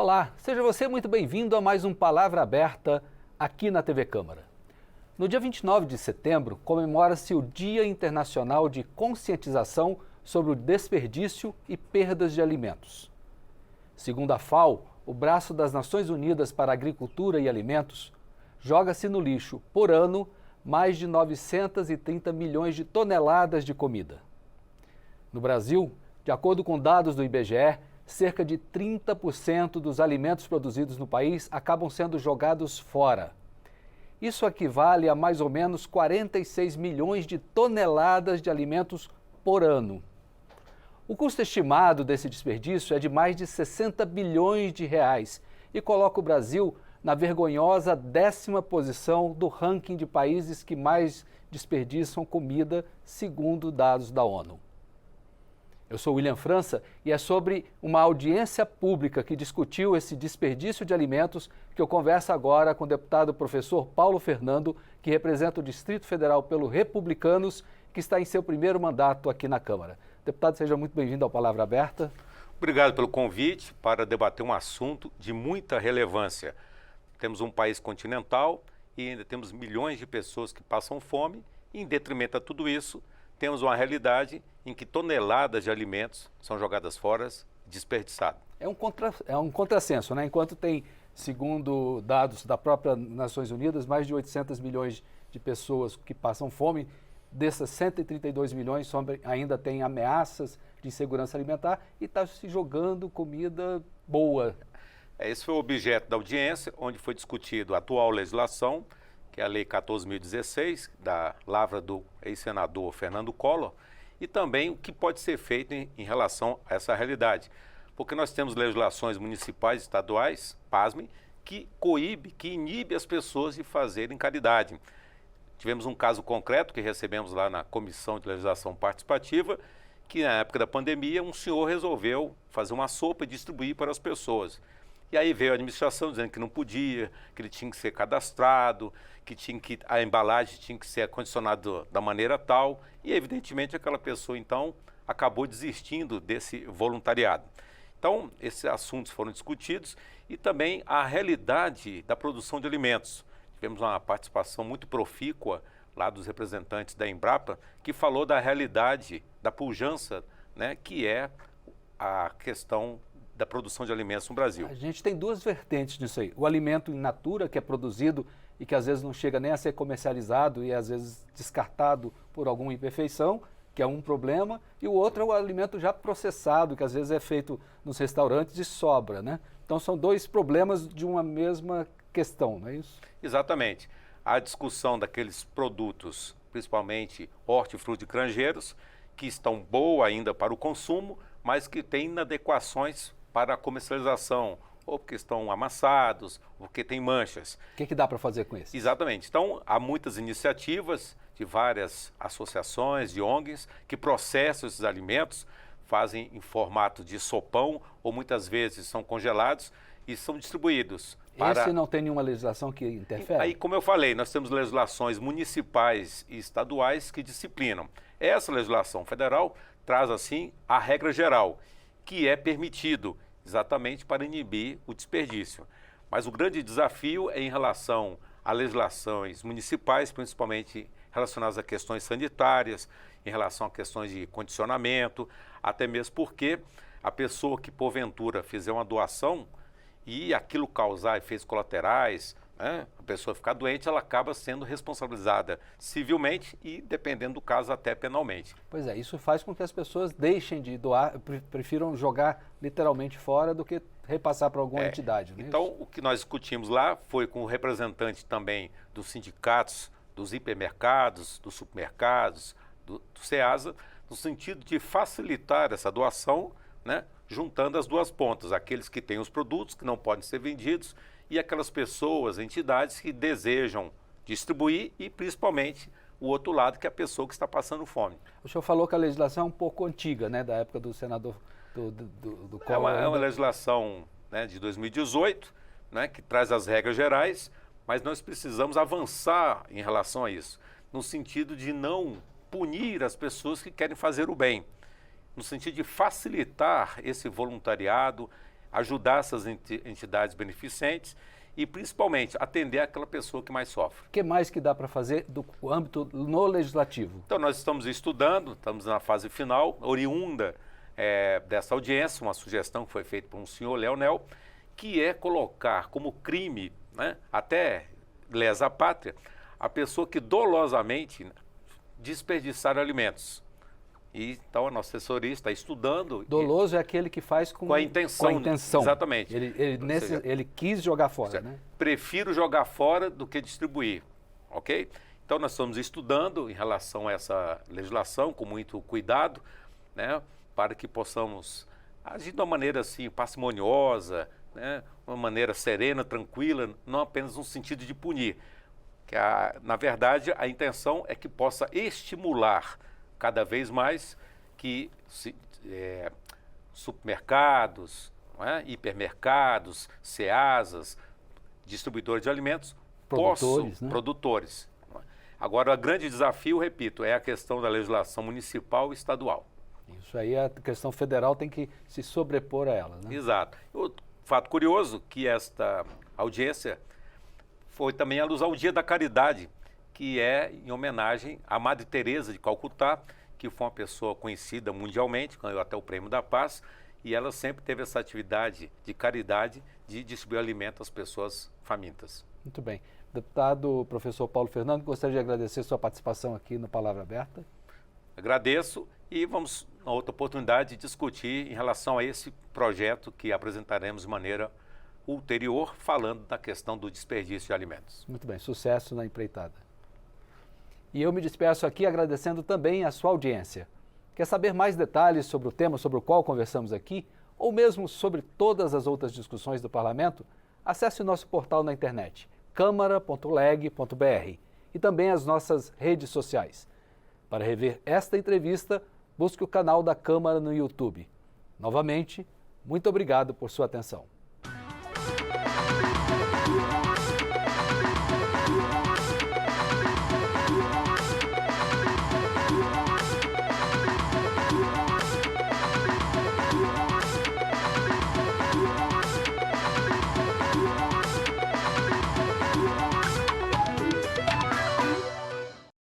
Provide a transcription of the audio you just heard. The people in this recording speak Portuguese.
Olá, seja você muito bem-vindo a mais um Palavra Aberta aqui na TV Câmara. No dia 29 de setembro, comemora-se o Dia Internacional de Conscientização sobre o Desperdício e Perdas de Alimentos. Segundo a FAO, o braço das Nações Unidas para a Agricultura e Alimentos, joga-se no lixo, por ano, mais de 930 milhões de toneladas de comida. No Brasil, de acordo com dados do IBGE, cerca de 30% dos alimentos produzidos no país acabam sendo jogados fora. Isso equivale a mais ou menos 46 milhões de toneladas de alimentos por ano. O custo estimado desse desperdício é de mais de 60 bilhões de reais e coloca o Brasil na vergonhosa 10ª posição do ranking de países que mais desperdiçam comida, segundo dados da ONU. Eu sou William França e é sobre uma audiência pública que discutiu esse desperdício de alimentos que eu converso agora com o deputado professor Paulo Fernando, que representa o Distrito Federal pelo Republicanos, que está em seu primeiro mandato aqui na Câmara. Deputado, seja muito bem-vindo ao Palavra Aberta. Obrigado pelo convite para debater um assunto de muita relevância. Temos um país continental e ainda temos milhões de pessoas que passam fome e, em detrimento a tudo isso, temos uma realidade em que toneladas de alimentos são jogadas fora, desperdiçados. É um contrassenso, né? Enquanto tem, segundo dados da própria Nações Unidas, mais de 800 milhões de pessoas que passam fome, dessas 132 milhões ainda tem ameaças de insegurança alimentar e está se jogando comida boa. Esse foi o objeto da audiência, onde foi discutido a atual legislação, que é a Lei 14.016, da lavra do ex-senador Fernando Collor, e também o que pode ser feito em relação a essa realidade. Porque nós temos legislações municipais e estaduais, pasmem, que inibe as pessoas de fazerem caridade. Tivemos um caso concreto que recebemos lá na Comissão de Legislação Participativa, que na época da pandemia um senhor resolveu fazer uma sopa e distribuir para as pessoas. E aí veio a administração dizendo que não podia, que ele tinha que ser cadastrado, que a embalagem tinha que ser acondicionada da maneira tal. E evidentemente aquela pessoa então acabou desistindo desse voluntariado. Então esses assuntos foram discutidos e também a realidade da produção de alimentos. Tivemos uma participação muito profícua lá dos representantes da Embrapa, que falou da realidade da pujança, né, que é a questão da produção de alimentos no Brasil. A gente tem duas vertentes nisso aí. O alimento in natura, que é produzido e que às vezes não chega nem a ser comercializado e às vezes descartado por alguma imperfeição, que é um problema, e o outro é o alimento já processado, que às vezes é feito nos restaurantes e sobra, né? Então são dois problemas de uma mesma questão, não é isso? Exatamente. A discussão daqueles produtos, principalmente hortifruti granjeiros, que estão boa ainda para o consumo, mas que têm inadequações para a comercialização, ou porque estão amassados, ou porque tem manchas. O que dá para fazer com isso? Exatamente. Então, há muitas iniciativas de várias associações, de ONGs, que processam esses alimentos, fazem em formato de sopão, ou muitas vezes são congelados e são distribuídos. Esse não tem nenhuma legislação que interfere? Aí, como eu falei, nós temos legislações municipais e estaduais que disciplinam. Essa legislação federal traz, assim, a regra geral, que é permitido exatamente para inibir o desperdício. Mas o grande desafio é em relação a legislações municipais, principalmente relacionadas a questões sanitárias, em relação a questões de condicionamento, até mesmo porque a pessoa que porventura fizer uma doação e aquilo causar efeitos colaterais, né, a pessoa ficar doente, ela acaba sendo responsabilizada civilmente e, dependendo do caso, até penalmente. Pois é, isso faz com que as pessoas deixem de doar, prefiram jogar literalmente fora do que repassar para alguma entidade. Não é então, isso? o que nós discutimos lá foi com o representante também dos sindicatos, dos hipermercados, dos supermercados, do SEASA, no sentido de facilitar essa doação, né, juntando as duas pontas, aqueles que têm os produtos que não podem ser vendidos e aquelas pessoas, entidades que desejam distribuir e principalmente o outro lado, que é a pessoa que está passando fome. O senhor falou que a legislação é um pouco antiga, né, da época do senador do Collor. É uma legislação, né, de 2018, né, que traz as regras gerais, mas nós precisamos avançar em relação a isso, no sentido de não punir as pessoas que querem fazer o bem, no sentido de facilitar esse voluntariado, ajudar essas entidades beneficentes e, principalmente, atender aquela pessoa que mais sofre. O que mais que dá para fazer do âmbito no legislativo? Então, nós estamos estudando, estamos na fase final, oriunda dessa audiência, uma sugestão que foi feita por um senhor Leonel, que é colocar como crime, né, até lesa pátria, a pessoa que dolosamente desperdiçar alimentos. E, então, a nossa assessoria está estudando. Doloso é aquele que faz com a intenção. Com a intenção. Exatamente. Ele quis jogar fora, né? Prefiro jogar fora do que distribuir, ok? Então, nós estamos estudando em relação a essa legislação com muito cuidado, né, para que possamos agir de uma maneira assim, parcimoniosa, né, uma maneira serena, tranquila, não apenas no sentido de punir. Na verdade, a intenção é que possa estimular cada vez mais que supermercados, não é? Hipermercados, ceasas, distribuidores de alimentos, produtores. Não é? Agora, o grande desafio, repito, é a questão da legislação municipal e estadual. Isso aí, a questão federal tem que se sobrepor a ela, né? Exato. Outro fato curioso que esta audiência foi também à luz ao Dia da Caridade, que é em homenagem à Madre Teresa de Calcutá, que foi uma pessoa conhecida mundialmente, ganhou até o Prêmio da Paz, e ela sempre teve essa atividade de caridade de distribuir alimento às pessoas famintas. Muito bem. Deputado professor Paulo Fernando, gostaria de agradecer sua participação aqui no Palavra Aberta. Agradeço e vamos, na outra oportunidade, discutir em relação a esse projeto que apresentaremos de maneira ulterior, falando da questão do desperdício de alimentos. Muito bem, sucesso na empreitada. E eu me despeço aqui agradecendo também a sua audiência. Quer saber mais detalhes sobre o tema sobre o qual conversamos aqui, ou mesmo sobre todas as outras discussões do Parlamento? Acesse o nosso portal na internet, câmara.leg.br, e também as nossas redes sociais. Para rever esta entrevista, busque o canal da Câmara no YouTube. Novamente, muito obrigado por sua atenção.